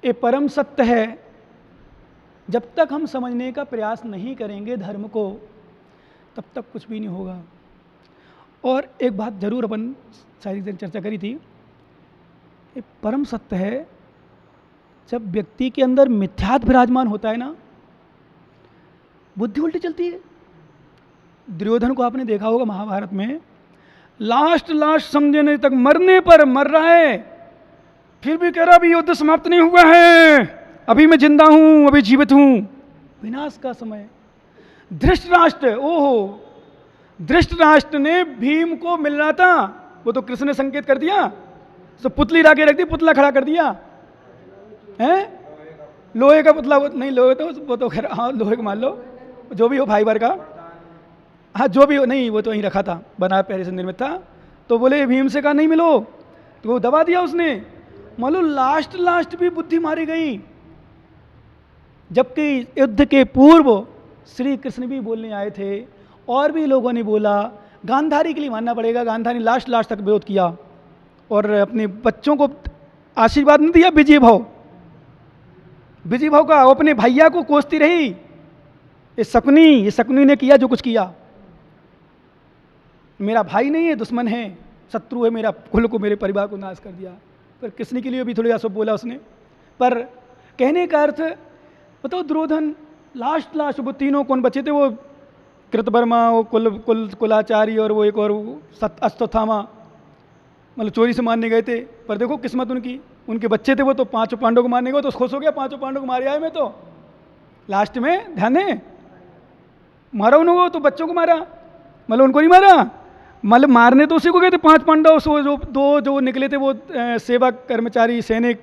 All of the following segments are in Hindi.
ये परम सत्य है। जब तक हम समझने का प्रयास नहीं करेंगे धर्म को, तब तक कुछ भी नहीं होगा। और एक बात जरूर अपन शायद चर्चा करी थी, ये परम सत्य है, जब व्यक्ति के अंदर मिथ्यात्व विराजमान होता है ना, बुद्धि उल्टी चलती है। दुर्योधन को आपने देखा होगा महाभारत में, लास्ट समझने तक मरने पर मर रहा है, फिर भी कह रहा अभी युद्ध समाप्त नहीं हुआ है, अभी मैं जिंदा हूं, अभी जीवित हूं, विनाश का समय। धृतराष्ट्र, ओहो, धृतराष्ट्र ने भीम को मिलना था, वो तो कृष्ण ने संकेत कर दिया, तो पुतली ला के रख दी, पुतला खड़ा कर दिया है, लोहे का पुतला, नहीं लोहे तो वो तो खैर, हाँ लोहे को मान लो, जो भी हो फाइबर का, हाँ जो भी हो, नहीं वो तो वहीं रखा था, बना पहले से निर्मित था। तो बोले भीम से कहा नहीं मिलो, तो वो दबा दिया उसने। मालूम लास्ट भी बुद्धि मारी गई। जबकि युद्ध के पूर्व श्री कृष्ण भी बोलने आए थे और भी लोगों ने बोला, गांधारी के लिए मानना पड़ेगा, गांधारी लास्ट तक विरोध किया और अपने बच्चों को आशीर्वाद नहीं दिया। विजय भाव का अपने भैया को कोसती रही, ये शकुनी ने किया जो कुछ किया, मेरा भाई नहीं है, दुश्मन है, शत्रु है, मेरा कुल को, मेरे परिवार को नाश कर दिया। पर कृष्ण के लिए भी थोड़ी अशुभ बोला उसने। पर कहने का अर्थ बताओ, दुर्योधन लास्ट वो तीनों कौन बचे थे, वो कृतवर्मा, वो कुलाचारी और वो एक और अश्वत्थामा, मतलब चोरी से मारने गए थे। पर देखो किस्मत उनके बच्चे थे, वो तो पांचों पांडवों को मारने गए, तो खुश हो गया, पांचों पांडवों को मारे आए मैं तो। लास्ट में ध्यान है, मारा उन्होंने, तो बच्चों को मारा, मतलब उनको नहीं मारा, मतलब मारने तो उसी को गए थे, पांच पांडव, जो दो जो निकले थे वो सेवक, कर्मचारी, सैनिक,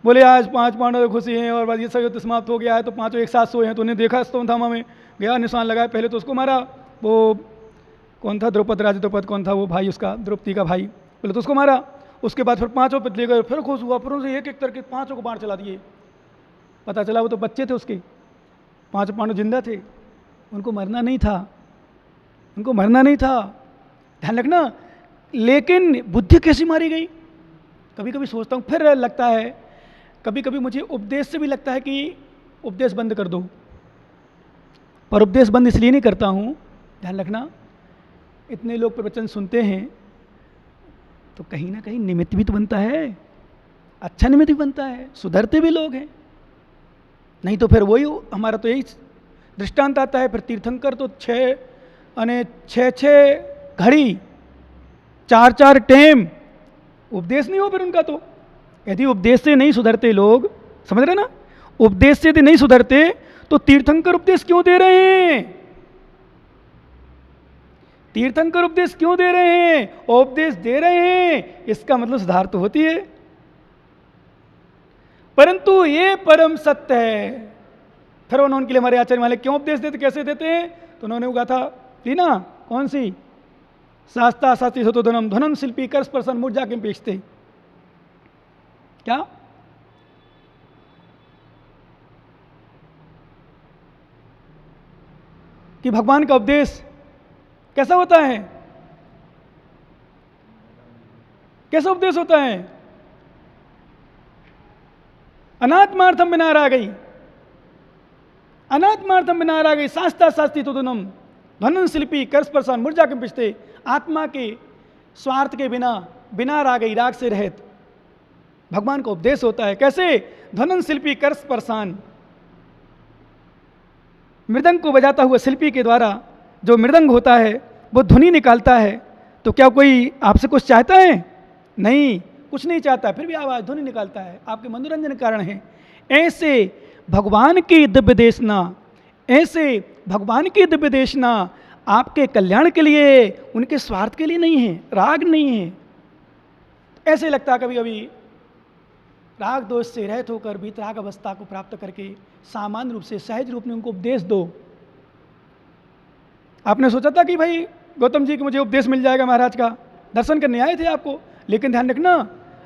बोले आज पांच पांडव खुशी हैं और बस ये सब युद्ध समाप्त हो गया है, तो पांचों एक साथ सोए हैं। तो उन्हें देखा अश्वत्थामा में गया, निशान लगाया, पहले तो उसको मारा, वो कौन था, द्रौपद कौन था वो भाई उसका, द्रौपदी का भाई, बोले तो उसको मारा। उसके बाद फिर पांचों पे ले गए, फिर खुश हुआ, फिर उनसे एक करके पांचों को बाढ़ चला दिए। पता चला वो तो बच्चे थे उसके, पांचों पांडव जिंदा थे, उनको मरना नहीं था, ध्यान रखना। लेकिन बुद्धि कैसी मारी गई, कभी कभी सोचता हूँ, फिर लगता है कभी कभी मुझे उपदेश से भी लगता है कि उपदेश बंद कर दो, पर उपदेश बंद इसलिए नहीं करता हूँ, ध्यान रखना, इतने लोग प्रवचन सुनते हैं तो कहीं ना कहीं निमित्त भी तो बनता है, अच्छा निमित्त भी बनता है, सुधरते भी लोग हैं। नहीं तो फिर वही हमारा तो यही दृष्टांत आता है। फिर तीर्थंकर तो छः घड़ी 4 टेम उपदेश नहीं हो फिर उनका। तो यदि उपदेश से नहीं सुधरते लोग, समझ रहे ना, उपदेश से यदि नहीं सुधरते तो तीर्थंकर उपदेश क्यों दे रहे हैं, तीर्थंकर उपदेश क्यों दे रहे हैं, उपदेश दे रहे हैं इसका मतलब सुधार तो होती है। परंतु ये परम सत्य है। फिर उन्होंने के लिए हमारे आचार्य वाले क्यों उपदेश देते, कैसे देते हैं, तो उन्होंने वो गाथा ली ना, कौन सी, शास्ता शास्त्री सतो धनम धनम शिल्पी कर स्पर्शन मूर्जा के पेक्षते, क्या कि भगवान का उपदेश कैसा होता है, कैसा उपदेश होता है, अनात्मार्थम विनारा गई, अनात्मार्थम विनारा गई, शास्ता शास्त्री तो धनम धनन शिल्पी कर स्पर्शन मूर्जा के पिछते, आत्मा के स्वार्थ के बिना, बिना रागई, राग से रहित भगवान का उपदेश होता है। कैसे, धनन शिल्पी कर स्पर्शान, मृदंग को बजाता हुआ शिल्पी के द्वारा जो मृदंग होता है वो ध्वनि निकालता है। तो क्या कोई आपसे कुछ चाहता है, नहीं, कुछ नहीं चाहता, फिर भी आवाज ध्वनि निकालता है, आपके मनोरंजन के कारण है। ऐसे भगवान की दिव्य देशना, ऐसे भगवान की दिव्य देशना आपके कल्याण के लिए, उनके स्वार्थ के लिए नहीं है, राग नहीं है। ऐसे लगता है कभी कभी राग दोष से रहित होकर वीतराग अवस्था को प्राप्त करके सामान्य रूप से सहज रूप में उनको उपदेश दो। आपने सोचा था कि भाई गौतम जी को मुझे उपदेश मिल जाएगा, महाराज का दर्शन करने आए थे आपको, लेकिन ध्यान रखना,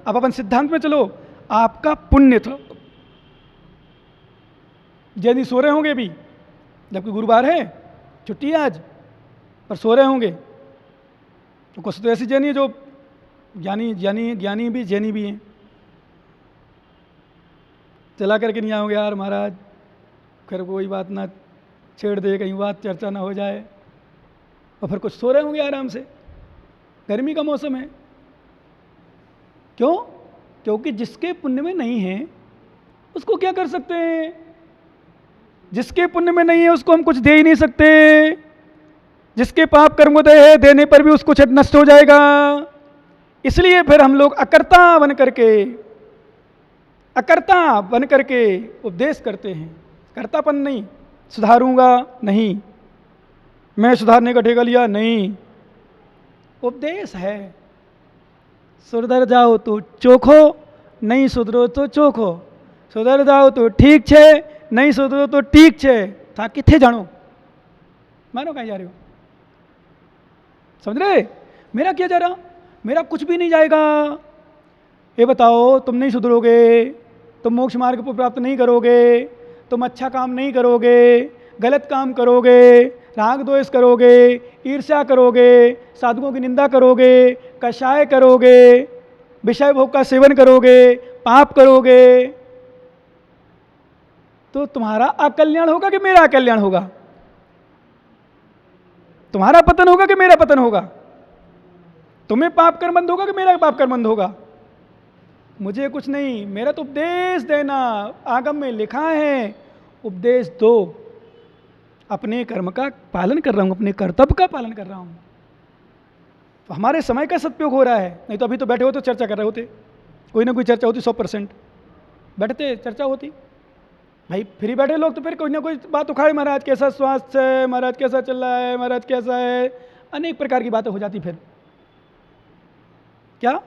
अब अपन सिद्धांत में चलो, आपका पुण्य था, यदि सो रहे होंगे भी, जबकि गुरुवार है, छुट्टी है आज, पर सो रहे होंगे, तो कुछ तो ऐसी जैनी है जो ज्ञानी भी जैनी भी हैं, चला करके नहीं आओगे यार महाराज, फिर कोई बात ना छेड़ दे, कहीं बात चर्चा ना हो जाए, और फिर कुछ सो रहे होंगे आराम से, गर्मी का मौसम है। क्यों? क्योंकि जिसके पुण्य में नहीं है उसको क्या कर सकते हैं? जिसके पुण्य में नहीं है उसको हम कुछ दे ही नहीं सकते। जिसके पाप कर्मोदय है, देने पर भी उसको छट नष्ट हो जाएगा। इसलिए फिर हम लोग अकर्ता बन करके उपदेश करते हैं। कर्तापन नहीं, सुधारूंगा नहीं, मैं सुधारने का ठेका लिया नहीं, उपदेश है। सुधर जाओ तो चोखो, नहीं सुधरो तो चोखो, सुधर जाओ तो ठीक छे, नहीं सुधरो तो ठीक छे। था किथे जानो, मानो कहीं जा रहे हो, समझ रहे? मेरा क्या जा रहा? मेरा कुछ भी नहीं जाएगा। ये बताओ, तुम नहीं सुधरोगे, तुम मोक्ष मार्ग को प्राप्त नहीं करोगे, तुम अच्छा काम नहीं करोगे, गलत काम करोगे, राग द्वेष करोगे, ईर्ष्या करोगे, साधुओं की निंदा करोगे, कषाय करोगे, विषय भोग का सेवन करोगे, पाप करोगे, तो तुम्हारा अकल्याण होगा कि मेरा अकल्याण होगा? तुम्हारा पतन होगा कि मेरा पतन होगा? तुम्हें पाप कर्मबंध होगा कि मेरा पाप कर्मबंध होगा? मुझे कुछ नहीं, मेरा तो उपदेश देना, आगम में लिखा है उपदेश दो। अपने कर्म का पालन कर रहा हूं, अपने कर्तव्य का पालन कर रहा हूं। तो हमारे समय का सदुपयोग हो रहा है। नहीं तो अभी तो बैठे हो तो चर्चा कर रहे होते, कोई ना कोई चर्चा होती, 100% बैठते चर्चा होती। भाई फ्री बैठे लोग तो फिर कोई ना कोई बात उखाड़े, महाराज कैसा स्वास्थ्य है, महाराज कैसा चल रहा है, महाराज कैसा है, अनेक प्रकार की बातें हो जाती फिर क्या।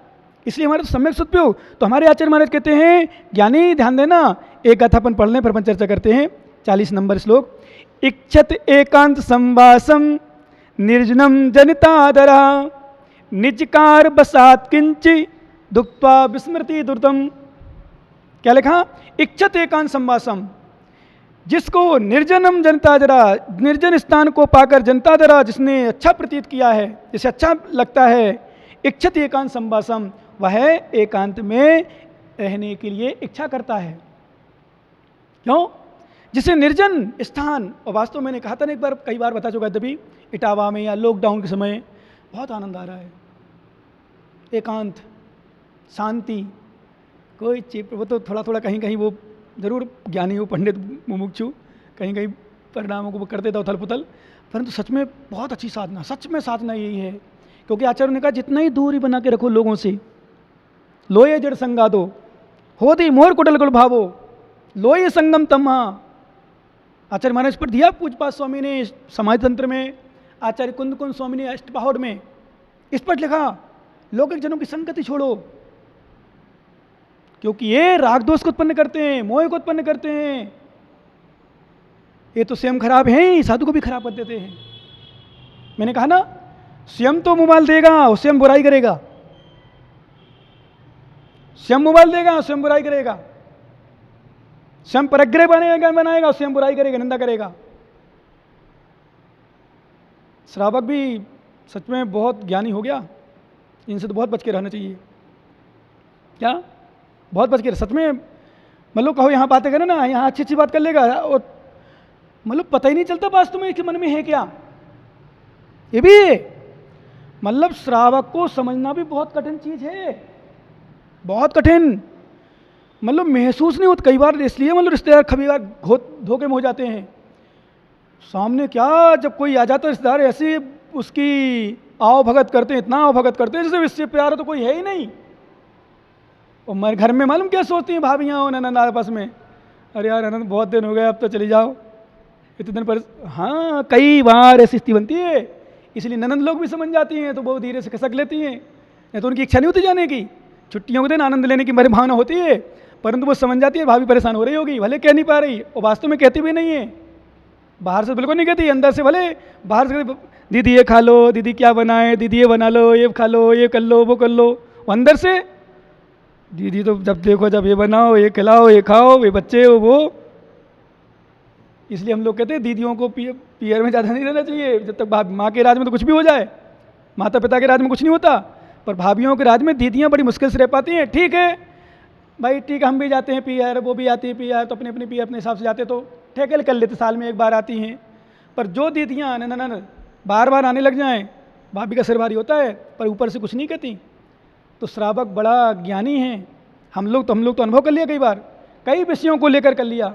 इसलिए हमारा तो सम्यक सदुपयोग। तो हमारे आचार्य महाराज कहते हैं, ज्ञानी ध्यान देना, एक गाथा अपन पढ़ लें, फिर अपन चर्चा करते हैं। 40 नंबर श्लोक। इच्छत एकांत संवासम निर्जनम जनितादरा निजकार बसात किंचि दुक्त्वा विस्मृति दुर्दम। क्या लिखा? इच्छत एकांत संवासम, जिसको निर्जनम जनता जरा, निर्जन स्थान को पाकर जनता जरा जिसने अच्छा प्रतीत किया है, जिसे अच्छा लगता है, इच्छत एकांत संवासम, वह एकांत में रहने के लिए इच्छा करता है। क्यों? जिसे निर्जन स्थान, और वास्तव में मैंने कहा था ना एक बार, कई बार बता चुका है, तभी इटावा में या लॉकडाउन के समय बहुत आनंद आ रहा है। एकांत, शांति, कोई चीज, वो तो थोड़ा थोड़ा कहीं कहीं वो जरूर ज्ञानी हो, पंडित मुमुक्षु, कहीं कहीं परिणामों को वो कर देता उथल पुथल, परंतु सच में बहुत अच्छी साधना, सच में साधना यही है। क्योंकि आचार्य ने कहा जितना ही दूरी बना के रखो लोगों से, लोये जड़ संगा दो, होदी मोर कुटल कुल भावो, लोये संगम तम्हा। आचार्य महाराज पर दिया पूजपाद स्वामी ने समाज तंत्र में, आचार्य कुंद कुंद स्वामी ने अष्टपहर में इस पर लिखा, लौकिक जनों की संगति छोड़ो, क्योंकि ये राग दोष को उत्पन्न करते हैं, मोह को उत्पन्न करते हैं। ये तो स्वयं खराब है ही, साधु को भी खराब कर देते हैं। मैंने कहा ना, स्वयं तो मोबाइल देगा और स्वयं बुराई करेगा, स्वयं मोबाइल देगा स्वयं बुराई करेगा, स्वयं परग्रह बनाएगा स्वयं बुराई करेगा, निंदा करेगा। श्रावक भी सच में बहुत ज्ञानी हो गया, इनसे तो बहुत बच के रहना चाहिए। क्या? बहुत बच के, सच में मतलब कहो यहाँ बातें करें ना, यहाँ अच्छी अच्छी बात कर लेगा, और मतलब पता ही नहीं चलता वास्तव में इसके मन में है क्या। ये भी मतलब श्रावक को समझना भी बहुत कठिन चीज है, बहुत कठिन। मतलब महसूस नहीं होता कई बार, इसलिए मतलब रिश्तेदार कभी बार धोखे में हो जाते हैं। सामने क्या, जब कोई आ जाता है रिश्तेदार, ऐसे उसकी आओ भगत करते हैं, इतना आओ भगत करते हैं जैसे इससे प्यार तो कोई है ही नहीं। और मेरे घर में मालूम क्या सोचती हैं भाभियाँ और ननद आपस में, अरे यार ननद बहुत दिन हो गए, अब तो चली जाओ, इतने दिन पर। हाँ, कई बार ऐसी स्थिति बनती है, इसलिए ननद लोग भी समझ जाती हैं, तो बहुत धीरे से खसक लेती हैं। नहीं तो उनकी इच्छा नहीं होती जाने की, छुट्टियों के दिन आनंद लेने की मेरी भावना होती है, परंतु वो समझ जाती है भाभी परेशान हो रही होगी, भले कह नहीं पा रही, और वास्तव में कहती भी नहीं है, बाहर से बिल्कुल नहीं कहती, अंदर से भले बाहर से दीदी ये खा लो, दीदी क्या बनाए, दीदी ये बना लो, ये खा लो, ये कर लो, वो कर लो। अंदर से दीदी तो जब देखो जब ये बनाओ, ये खिलाओ, ये खाओ, ये बच्चे हो वो। इसलिए हम लोग कहते हैं दीदियों को पियर में ज़्यादा नहीं रहना चाहिए। जब तक माँ के राज में तो कुछ भी हो जाए, माता पिता के राज में कुछ नहीं होता, पर भाभियों के राज में दीदियाँ बड़ी मुश्किल से रह पाती हैं। ठीक है, भाई ठीक है, हम भी जाते हैं पीआर, वो भी आती है पीआर, तो अपने अपने पीआर अपने हिसाब से जाते, तो ठेके कर लेते, साल में एक बार आती हैं। पर जो दीदियाँ न बार बार आने लग जाएं, भाभी का सिर भारी होता है, पर ऊपर से कुछ नहीं कहती। तो श्रावक बड़ा ज्ञानी है। हम लोग तो अनुभव कर लिया कई बार, कई विषयों को लेकर कर लिया,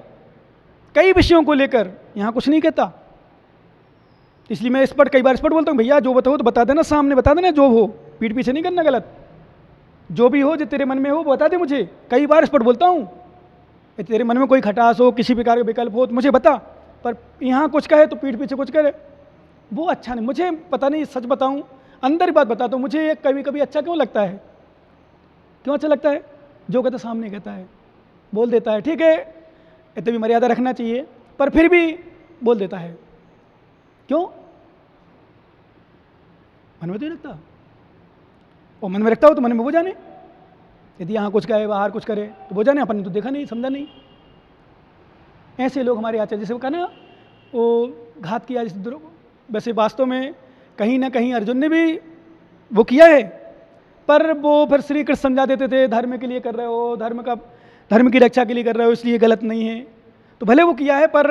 कई विषयों को लेकर, यहाँ कुछ नहीं कहता। इसलिए मैं स्पष्ट, कई बार स्पष्ट बोलता हूँ, भैया जो बताओ तो बता देना, सामने बता देना, जो हो, पीठ पीछे नहीं करना गलत, जो भी हो, जो तेरे मन में हो वो बता दे मुझे। कई बार स्पष्ट बोलता हूँ, तेरे मन में कोई खटास हो, किसी प्रकार का विकल्प हो तो मुझे बता, पर यहाँ कुछ कहे तो पीठ पीछे कुछ करे, वो अच्छा नहीं। मुझे पता नहीं, सच बताऊँ, अंदर की बात बताता हूँ, मुझे कभी कभी अच्छा क्यों लगता है, क्यों अच्छा लगता है, जो कहता सामने कहता है, बोल देता है, ठीक है, इतनी भी मर्यादा रखना चाहिए, पर फिर भी बोल देता है। क्यों? मन में तो नहीं रखता, और मन में रखता हो तो मन में वो जाने। यदि यहाँ कुछ कहे, बाहर कुछ करे तो वो जाने, अपन ने तो देखा नहीं, समझा नहीं। ऐसे लोग हमारे आचार्य, जैसे वो कहा ना, वो घात किया, वैसे वास्तव में कहीं ना कहीं अर्जुन ने भी वो किया है, पर वो फिर श्री कृष्ण समझा देते थे, धर्म के लिए कर रहे हो, धर्म की रक्षा के लिए कर रहे हो, इसलिए गलत नहीं है। तो भले वो किया है, पर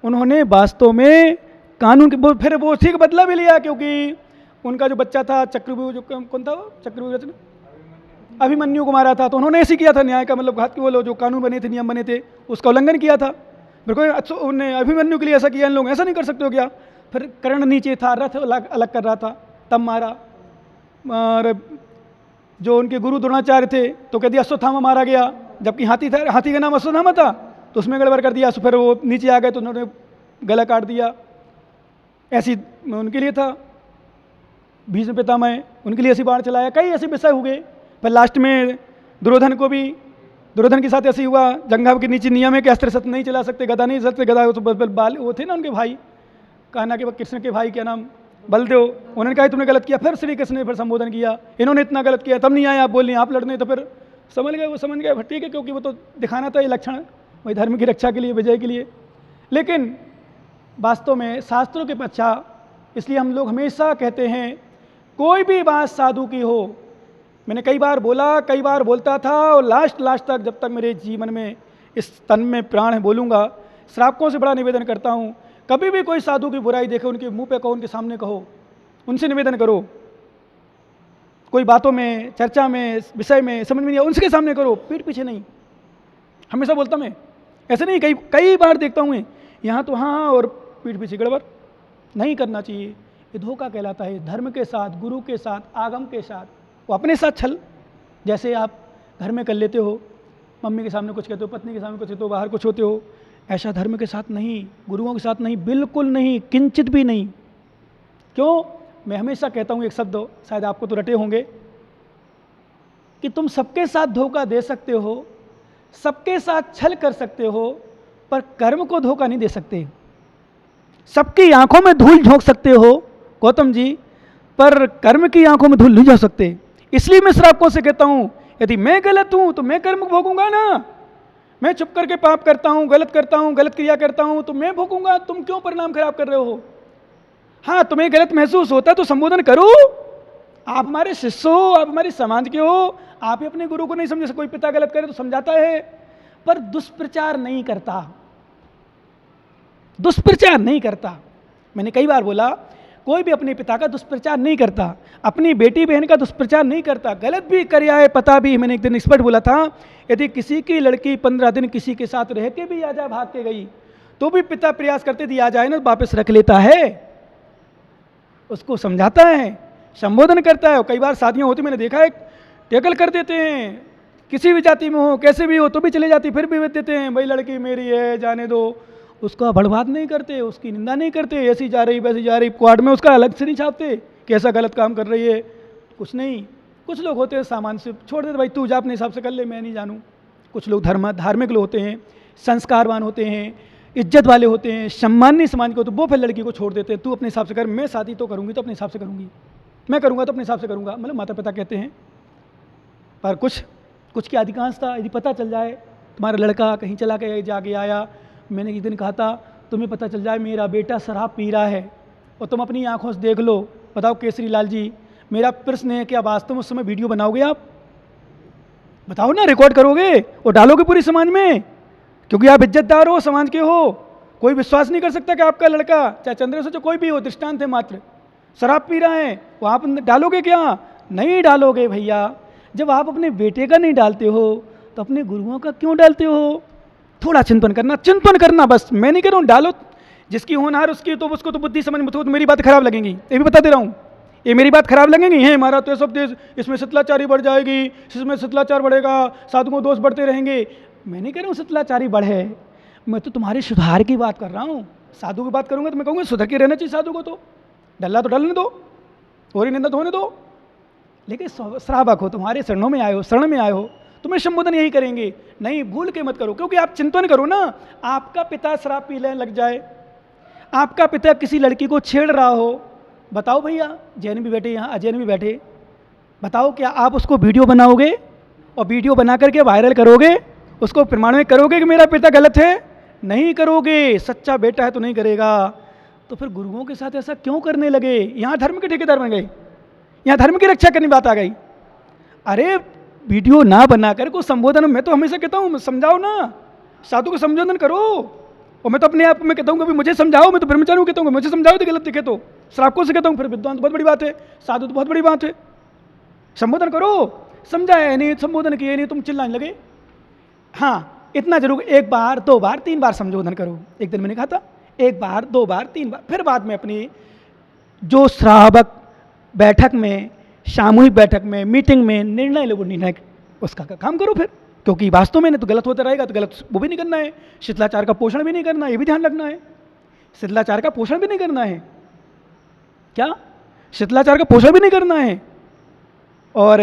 उन्होंने वास्तव में कानून के फिर वो ठीक बदला भी लिया, क्योंकि उनका जो बच्चा था चक्रव्यूह, जो कौन था वो चक्रव्यूह, अभिमन्यु को मारा था, तो उन्होंने ऐसे किया था, न्याय का मतलब घात के वो जो कानून बने थे, नियम बने थे, उसका उल्लंघन किया था। फिर कोई अच्छा, उन्होंने अभिमन्यु के लिए ऐसा किया, इन लोग ऐसा नहीं कर सकते हो क्या? फिर कर्ण नीचे था, रथ अलग कर रहा था, तब मारा। और जो उनके गुरु द्रोणाचार्य थे तो कह दिया अश्वत्थामा मारा गया, जबकि हाथी था, हाथी का नाम अश्वत्थामा था, तो उसमें गड़बड़ कर दिया, फिर वो नीचे आ गए तो उन्होंने गला काट दिया। ऐसी उनके लिए था, भीष्म पितामह, उनके लिए ऐसी बाढ़ चलाया, कई ऐसे विषय हो गए। पर लास्ट में दुर्योधन के साथ ऐसे ही हुआ, जंघा के नीचे नियम है कि अस्त्र शस्त्र नहीं चला सकते, गदा नहीं चला सकते, गदा तो बाल वो थे ना उनके भाई, कहना कि कृष्ण के भाई क्या नाम, बलदेव, उन्होंने कहा तुमने गलत किया, फिर श्री कृष्ण ने फिर संबोधन किया, इन्होंने इतना गलत किया, तब नहीं आए आप बोल, आप लड़ने, तो फिर समझ गए, वो समझ गए, ठीक है, क्योंकि वो तो दिखाना था ये लक्षण वही धर्म की रक्षा के लिए, विजय के लिए। लेकिन वास्तव में शास्त्रों के पश्चात, इसलिए हम लोग हमेशा कहते हैं कोई भी बात साधु की हो, मैंने कई बार बोला, कई बार बोलता था, और लास्ट तक, जब तक मेरे जीवन में इस तन में प्राण है बोलूँगा। श्रावकों से बड़ा निवेदन करता हूँ, कभी भी कोई साधु की बुराई देखे, उनके मुंह पे कहो, उनके सामने कहो, उनसे निवेदन करो, कोई बातों में, चर्चा में, विषय में समझ में नहीं आया, उनके सामने करो, पीठ पीछे नहीं। हमेशा बोलता मैं, ऐसे नहीं, कई बार देखता हूँ यहाँ तो हाँ और पीठ पीछे गड़बड़, नहीं करना चाहिए, ये धोखा कहलाता है। धर्म के साथ, गुरु के साथ, आगम के साथ, वो अपने साथ छल, जैसे आप घर में कर लेते हो, मम्मी के सामने कुछ कहते हो, पत्नी के सामने कुछ कहते हो, बाहर कुछ होते हो, ऐसा धर्म के साथ नहीं, गुरुओं के साथ नहीं, बिल्कुल नहीं, किंचित भी नहीं। क्यों? मैं हमेशा कहता हूँ एक शब्द, शायद आपको तो रटे होंगे, कि तुम सबके साथ धोखा दे सकते हो, सबके साथ छल कर सकते हो, पर कर्म को धोखा नहीं दे सकते। सबकी आंखों में धूल झोंक सकते हो गौतम जी, पर कर्म की आंखों में धूल नहीं झोंक सकते। इसलिए मैं श्रावकों से कहता हूं, यदि मैं गलत हूं तो मैं कर्म भोगूंगा ना, मैं चुप करके पाप करता हूं, गलत क्रिया करता हूं, तो मैं भोगूंगा, तुम क्यों परिणाम खराब कर रहे हो? हाँ, तुम्हें गलत महसूस होता तो संबोधन करो, आप हमारे शिष्य हो, आप हमारे समाज के हो, आप ही अपने गुरु को नहीं समझे, कोई पिता गलत करे तो समझाता है, पर दुष्प्रचार नहीं करता, दुष्प्रचार नहीं करता। मैंने कई बार बोला, कोई भी अपने पिता का दुष्प्रचार नहीं करता, अपनी बेटी बहन का दुष्प्रचार नहीं करता, गलत भी कर आए, पता भी। मैंने एक दिन स्पष्ट बोला था, यदि किसी की लड़की 15 दिन किसी के साथ रह के भी आ जाए, भाग के गई, तो भी पिता प्रयास करते दिया जाए ना, वापस रख लेता है, उसको समझाता है, संबोधन करता है। और कई बार शादियाँ होती, मैंने देखा है, टैकल कर देते हैं, किसी भी जाति में हो, कैसे भी हो, तो भी चले जाती, फिर भी देते हैं, भाई लड़की मेरी है, जाने दो, उसका बर्बाद नहीं करते, उसकी निंदा नहीं करते, ऐसी जा रही वैसी जा रही, क्वार्ड में उसका अलग से नहीं छापते कि ऐसा गलत काम कर रही है, कुछ नहीं। कुछ लोग होते हैं सामान से छोड़ देते, भाई तू जा अपने हिसाब से कर ले, मैं नहीं जानूँ। कुछ लोग धार्मिक लोग होते हैं, संस्कारवान होते हैं, इज्जत वाले होते हैं, सम्माननीय समाज को, तो वो फिर लड़की को छोड़ देते हैं, तू अपने हिसाब से कर, मैं शादी तो करूँगी तो अपने हिसाब से करूँगी, मैं करूँगा तो अपने हिसाब से करूँगा, मतलब माता पिता कहते हैं। पर कुछ की अधिकांशता, यदि पता चल जाए तुम्हारा लड़का कहीं चला के जाके आया, मैंने एक दिन कहा था, तुम्हें पता चल जाए मेरा बेटा शराब पी रहा है और तुम अपनी आंखों से देख लो, बताओ केसरी लाल जी, मेरा प्रश्न है, क्या वास्तव में उस समय वीडियो बनाओगे आप? बताओ ना, रिकॉर्ड करोगे और डालोगे पूरी समाज में, क्योंकि आप इज्जतदार हो, समाज के हो। कोई विश्वास नहीं कर सकता कि आपका लड़का, चाहे चंद्र से कोई भी हो, दृष्टांत है मात्र, शराब पी रहा है, वो आप डालोगे क्या? नहीं डालोगे भैया। जब आप अपने बेटे का नहीं डालते हो तो अपने गुरुओं का क्यों डालते हो? थोड़ा चिंतन करना, चिंतन करना बस। मैं नहीं कह रहा हूँ डालो, जिसकी होनहार उसकी, तो उसको तो बुद्धि समझ में, तो मेरी बात खराब लगेंगी, ये भी बता दे रहा हूँ, ये मेरी बात खराब लगेंगी। है हमारा तो सब देश, इसमें शिथिलाचारी बढ़ जाएगी, इसमें शिथिलाचार बढ़ेगा, साधुओं दोष बढ़ते रहेंगे। मैं नहीं कह रहा हूँ शिथिलाचारी बढ़े, मैं तो तुम्हारे सुधार की बात कर रहा हूँ। साधु की बात करूँगा तो मैं कहूँगा सुधर के रहना चाहिए साधु को, तो डल्ला तो डलने दो, और ही निंदा तो होने दो। लेकिन श्रावक हो, तुम्हारे शरणों में आए हो, शरण में आए हो, तुम्हें संबोधन यही करेंगे। नहीं, भूल के मत करो, क्योंकि आप चिंतन करो ना, आपका पिता शराब पीने लग जाए, आपका पिता किसी लड़की को छेड़ रहा हो, बताओ भैया, जैन भी बैठे यहाँ, अजैन भी बैठे, बताओ क्या आप उसको वीडियो बनाओगे और वीडियो बना करके वायरल करोगे, उसको प्रमाणित करोगे कि मेरा पिता गलत है? नहीं करोगे। सच्चा बेटा है तो नहीं करेगा। तो फिर गुरुओं के साथ ऐसा क्यों करने लगे? यहाँ धर्म के ठेकेदार बन गए, यहाँ धर्म की रक्षा करने बात आ गई। अरे वीडियो ना बना कर को संबोधन, मैं तो हमेशा कहता हूँ समझाओ ना, साधु को संबोधन करो। और मैं तो अपने आप में कहता हूँ कभी मुझे समझाओ, मैं तो ब्रह्मचारी कहता हूँ मुझे समझाओ, तो गलत दिखे तो श्रावकों से कहता हूँ, फिर विद्वान तो बहुत बड़ी बात है, साधु तो बहुत बड़ी बात है। संबोधन करो, समझाया नहीं, संबोधन किए नहीं, तुम चिल्लाने लगे। हाँ, इतना जरूर, एक बार, दो बार, तीन बार संबोधन करो। एक दिन मैंने कहा था, एक बार, दो बार, तीन बार, फिर बाद में अपनी जो श्रावक बैठक में, सामूहिक बैठक में, मीटिंग में निर्णय लो, निर्णय उसका काम करो फिर। क्योंकि वास्तव में नहीं तो गलत होता रहेगा, तो गलत वो भी नहीं करना है, शिथिलाचार का पोषण भी नहीं करना है, ये भी ध्यान रखना है। शिथिलाचार का पोषण भी नहीं करना है, क्या? शिथिलाचार का पोषण भी नहीं करना है, और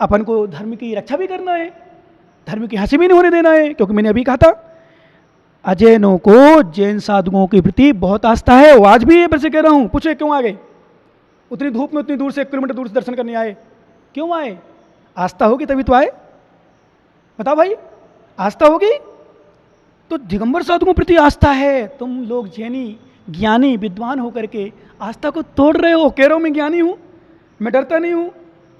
अपन को धर्म की रक्षा भी करना है, धर्म की हंसी भी नहीं होने देना है। क्योंकि मैंने अभी कहा था, अजैनों को जैन साधुओं के प्रति बहुत आस्था है, वो आज भी ये फिर से कह रहा हूँ। पूछे क्यों आ गए? उतनी धूप में उतनी दूर से, 1 किलोमीटर दूर से दर्शन करने आए, क्यों आए? आस्था होगी तभी तो आए, बताओ भाई, आस्था होगी तो दिगंबर साधुओं के प्रति आस्था है। तुम लोग जैनी ज्ञानी विद्वान होकर के आस्था को तोड़ रहे हो। कह रहा हूँ मैं ज्ञानी हूँ, मैं डरता नहीं हूँ,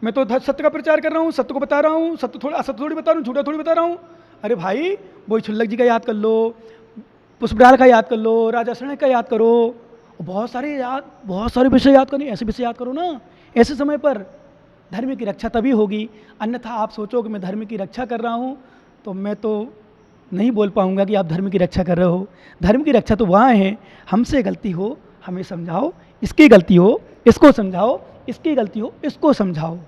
मैं तो सत्य का प्रचार कर रहा हूँ, सत्य को बता रहा हूँ, सत्य थोड़ा, असत्य थोड़ी बता रहा हूँ, झूठा थोड़ी बता रहा हूँ। अरे भाई, वही छुल्लक जी का याद कर लो, पुष्पराल का याद कर लो, राजा शरण का याद करो, बहुत सारे विषय याद करनी, ऐसे विषय याद करो ना। ऐसे समय पर धर्म की रक्षा तभी होगी। अन्यथा आप सोचो कि मैं धर्म की रक्षा कर रहा हूँ, तो मैं तो नहीं बोल पाऊँगा कि आप धर्म की रक्षा कर रहे हो। धर्म की रक्षा तो वहाँ है, हमसे गलती हो हमें समझाओ, इसकी गलती हो इसको समझाओ, इसकी गलती हो इसको समझाओ।